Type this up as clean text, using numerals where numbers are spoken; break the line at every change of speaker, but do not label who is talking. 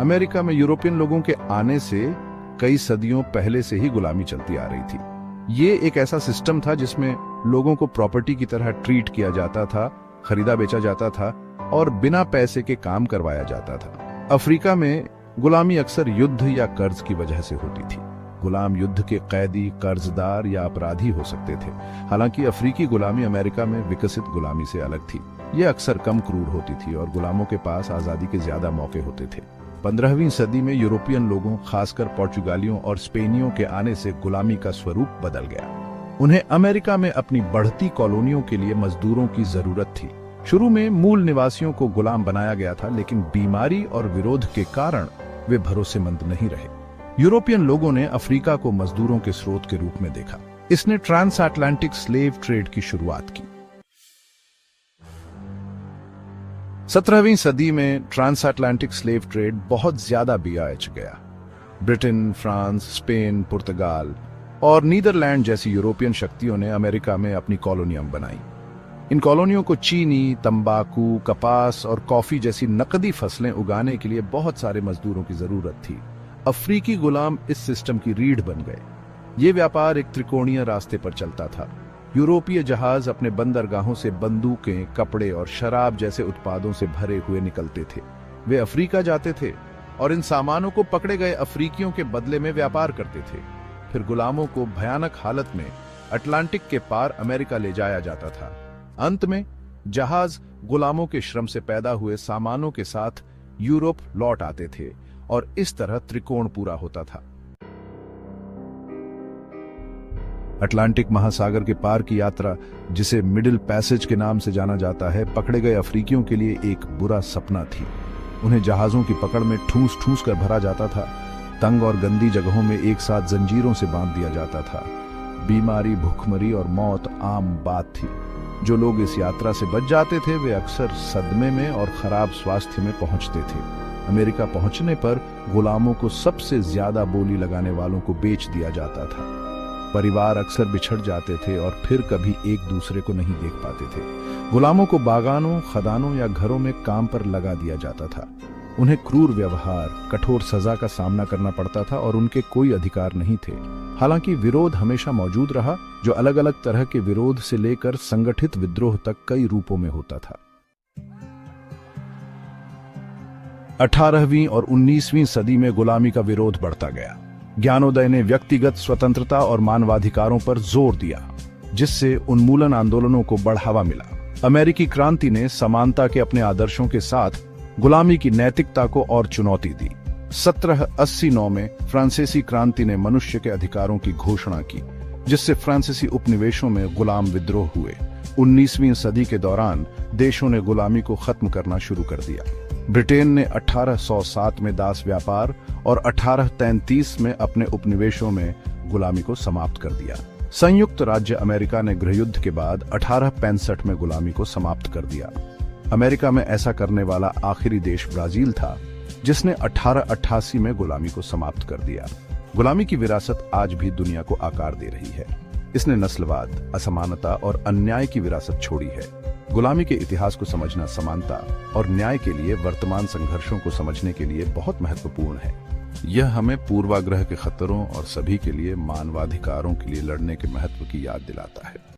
America में European लोगों के आने से कई सदियों पहले से ही गुलामी चलती आ रही थी। ये एक ऐसा सिस्टम था जिसमें लोगों को प्रॉपर्टी की तरह ट्रीट किया जाता था, खरीदा बेचा जाता था और बिना पैसे के काम करवाया जाता था। अफ्रीका में गुलामी अक्सर युद्ध या कर्ज की वजह से होती थी। गुलाम युद्ध के कैदी, कर्जदार या अपराधी हो सकते थे। हालांकि अफ्रीकी गुलामी अमेरिका में विकसित गुलामी से अलग थी। यह अक्सर कम क्रूर होती थी और गुलामों के पास आजादी के ज्यादा मौके होते थे। 15वीं सदी में यूरोपियन लोगों, खासकर पुर्तगालियों और स्पेनियों के आने से गुलामी का स्वरूप बदल गया। उन्हें अमेरिका में अपनी बढ़ती कॉलोनियों के लिए मजदूरों की जरूरत थी। शुरू में मूल निवासियों को गुलाम बनाया गया था, लेकिन बीमारी और विरोध के कारण वे भरोसेमंद नहीं रहे। यूरोपियन लोगों ने अफ्रीका को मजदूरों के स्रोत के रूप में देखा। इसने ट्रांस अटलांटिक स्लेव ट्रेड की शुरुआत की। 17वीं सदी में ट्रांस अटलांटिक स्लेव ट्रेड बहुत ज्यादा बियाच गया। ब्रिटेन, फ्रांस, स्पेन, पुर्तगाल और नीदरलैंड जैसी यूरोपियन शक्तियों ने अमेरिका में अपनी कॉलोनियां बनाई। इन कॉलोनियों को चीनी, तंबाकू, कपास और कॉफी जैसी नकदी फसलें उगाने के लिए बहुत सारे मजदूरों की जरूरत थी। अफ्रीकी गुलाम इस सिस्टम की रीढ़ बन गए। ये व्यापार एक त्रिकोणीय रास्ते पर चलता था। यूरोपीय जहाज अपने बंदरगाहों से बंदूकें, कपड़े और शराब जैसे उत्पादों से भरे हुए निकलते थे। वे अफ्रीका जाते थे और इन सामानों को पकड़े गए अफ्रीकियों के बदले में व्यापार करते थे। फिर गुलामों को भयानक हालत में अटलांटिक के पार अमेरिका ले जाया जाता था। अंत में जहाज गुलामों के श्रम से पैदा हुए सामानों के साथ यूरोप लौट आते थे और इस तरह त्रिकोण पूरा होता था। अटलांटिक महासागर के पार की यात्रा, जिसे मिडिल पैसेज के नाम से जाना जाता है, पकड़े गए अफ्रीकियों के लिए एक बुरा सपना थी। उन्हें जहाजों की पकड़ में ठूस ठूस कर भरा जाता था। तंग और गंदी जगहों में एक साथ जंजीरों से बांध दिया जाता था। बीमारी, भूखमरी और मौत आम बात थी। जो लोग इस यात्रा से बच जाते थे वे अक्सर सदमे में और खराब स्वास्थ्य में पहुंचते थे। अमेरिका पहुंचने पर गुलामों को सबसे ज्यादा बोली लगाने वालों को बेच दिया जाता था। परिवार अक्सर बिछड़ जाते थे और फिर कभी एक दूसरे को नहीं देख पाते थे। गुलामों को बागानों, खदानों या घरों में काम पर लगा दिया जाता था। उन्हें क्रूर व्यवहार, कठोर सजा का सामना करना पड़ता था और उनके कोई अधिकार नहीं थे। हालांकि विरोध हमेशा मौजूद रहा, जो अलग अलग तरह के विरोध से लेकर संगठित विद्रोह तक कई रूपों में होता था। 18वीं और 19वीं सदी में गुलामी का विरोध बढ़ता गया। ज्ञानोदय ने व्यक्तिगत स्वतंत्रता और मानवाधिकारों पर जोर दिया, जिससे उन्मूलन आंदोलनों को बढ़ावा मिला। अमेरिकी क्रांति ने समानता के अपने आदर्शों के साथ गुलामी की नैतिकता को और चुनौती दी। 1789 में फ्रांसीसी क्रांति ने मनुष्य के अधिकारों की घोषणा की, जिससे फ्रांसीसी उपनिवेशों में गुलाम विद्रोह हुए। 19वीं सदी के दौरान देशों ने गुलामी को खत्म करना शुरू कर दिया। ब्रिटेन ने 1807 में दास व्यापार और 1833 में अपने उपनिवेशों में गुलामी को समाप्त कर दिया। संयुक्त राज्य अमेरिका ने गृहयुद्ध के बाद 1865 में गुलामी को समाप्त कर दिया। अमेरिका में ऐसा करने वाला आखिरी देश ब्राजील था, जिसने 1888 में गुलामी को समाप्त कर दिया। गुलामी की विरासत आज भी दुनिया को आकार दे रही है। इसने नस्लवाद, असमानता और अन्याय की विरासत छोड़ी है। गुलामी के इतिहास को समझना समानता और न्याय के लिए वर्तमान संघर्षों को समझने के लिए बहुत महत्वपूर्ण है। यह हमें पूर्वाग्रह के खतरों और सभी के लिए मानवाधिकारों के लिए लड़ने के महत्व की याद दिलाता है।